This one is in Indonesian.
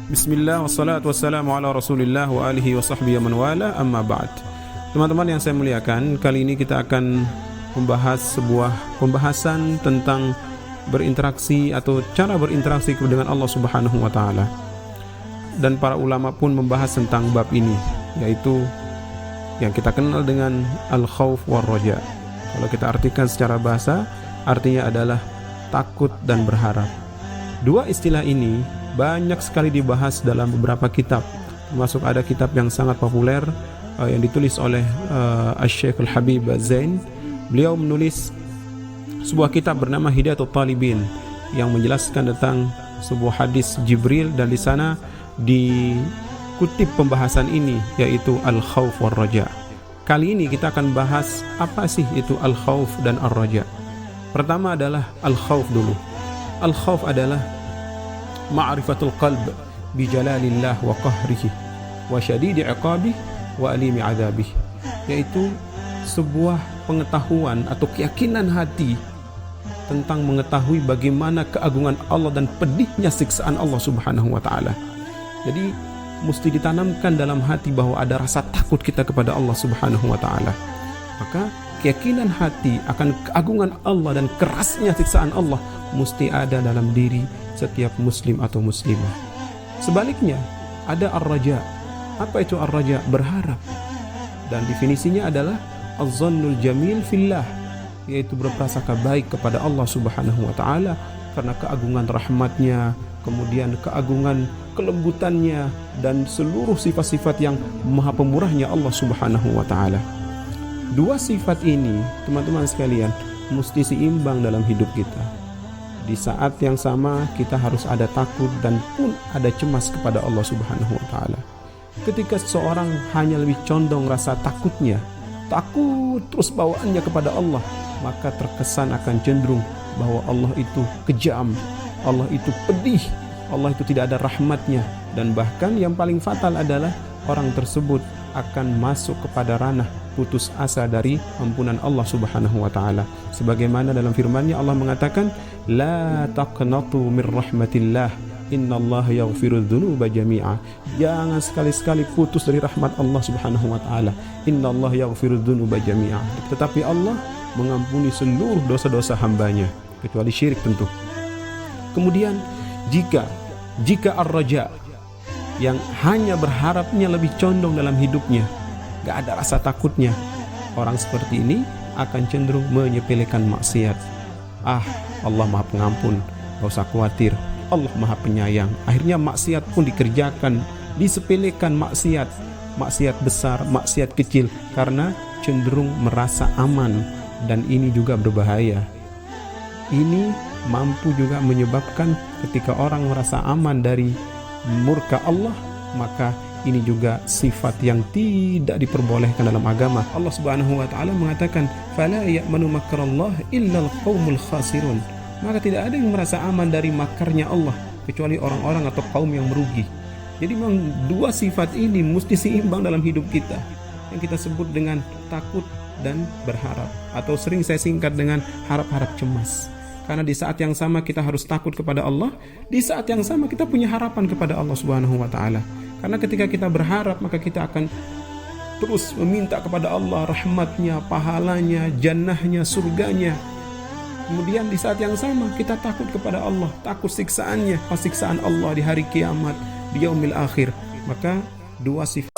Bismillah wassalatu wassalamu ala rasulillah wa alihi wa sahbihi man wala amma ba'd. Teman-teman yang saya muliakan, kali ini kita akan membahas sebuah pembahasan tentang berinteraksi atau cara berinteraksi dengan Allah Subhanahu wa taala. Dan para ulama pun membahas tentang bab ini, yaitu yang kita kenal dengan al-khauf war raja. Kalau kita artikan secara bahasa, artinya adalah takut dan berharap. Dua istilah ini banyak sekali dibahas dalam beberapa kitab, termasuk ada kitab yang sangat populer yang ditulis oleh Asy-Syaikh Al-Habib Zain. Beliau menulis sebuah kitab bernama Hidayatul Talibin yang menjelaskan tentang sebuah hadis Jibril, dan di sana dikutip pembahasan ini, yaitu al-khauf war raja. Kali ini kita akan bahas apa sih itu al-khauf dan ar-raja. Pertama adalah al-khauf dulu. Al-khauf adalah ma'rifatul qalb bi jalalillah wa qahrihi wa syadidi iqabih wa alimi adzabih, yaitu sebuah pengetahuan atau keyakinan hati tentang mengetahui bagaimana keagungan Allah dan pedihnya siksaan Allah Subhanahu wa taala. Jadi mesti ditanamkan dalam hati bahwa ada rasa takut kita kepada Allah Subhanahu wa taala. Maka keyakinan hati akan keagungan Allah dan kerasnya siksaan Allah mesti ada dalam diri setiap muslim atau muslimah. Sebaliknya ada ar-raja. Apa itu ar-raja? Berharap. Dan definisinya adalah az-zannul jamil fillah, yaitu berprasangka baik kepada Allah Subhanahu wa taala karena keagungan rahmatnya, kemudian keagungan kelembutannya, dan seluruh sifat-sifat yang maha pemurahnya Allah Subhanahu wa taala. Dua sifat ini, teman-teman sekalian, mesti seimbang dalam hidup kita. Di saat yang sama kita harus ada takut dan pun ada cemas kepada Allah Subhanahu wa taala. Ketika seseorang hanya lebih condong rasa takutnya, takut terus bawaannya kepada Allah, maka terkesan akan cenderung bahwa Allah itu kejam, Allah itu pedih, Allah itu tidak ada rahmatnya, dan bahkan yang paling fatal adalah orang tersebut akan masuk kepada ranah putus asa dari ampunan Allah Subhanahu wa taala. Sebagaimana dalam firman-Nya Allah mengatakan, la taqnatu mir rahmatillah, innallaha yaghfirudz dzunuba jami'a. Jangan sekali-sekali putus dari rahmat Allah Subhanahu wa taala. Innallaha yaghfirudz dzunuba jami'a. Tetapi Allah mengampuni seluruh dosa-dosa hambanya, kecuali syirik tentu. Kemudian jika ar-raja yang hanya berharapnya lebih condong dalam hidupnya, gak ada rasa takutnya, orang seperti ini akan cenderung menyepelekan maksiat. Allah maha pengampun, gak usah khawatir, Allah maha penyayang. Akhirnya maksiat pun dikerjakan, disepelekan maksiat besar, maksiat kecil, karena cenderung merasa aman, dan ini juga berbahaya. Ini mampu juga menyebabkan ketika orang merasa aman dari murka Allah, maka ini juga sifat yang tidak diperbolehkan dalam agama. Allah Subhanahu wa taala mengatakan, "Fala ya'manu makrallah illa al-qaumul khasirun." Maka tidak ada yang merasa aman dari makarnya Allah kecuali orang-orang atau kaum yang merugi. Jadi memang dua sifat ini mesti seimbang dalam hidup kita, yang kita sebut dengan takut dan berharap, atau sering saya singkat dengan harap-harap cemas. Karena di saat yang sama kita harus takut kepada Allah, di saat yang sama kita punya harapan kepada Allah Subhanahu wa taala. Karena ketika kita berharap, maka kita akan terus meminta kepada Allah rahmatnya, pahalanya, jannahnya, surganya. Kemudian di saat yang sama kita takut kepada Allah, takut siksaannya, siksaan Allah di hari kiamat, di yaumil akhir. Maka dua sifat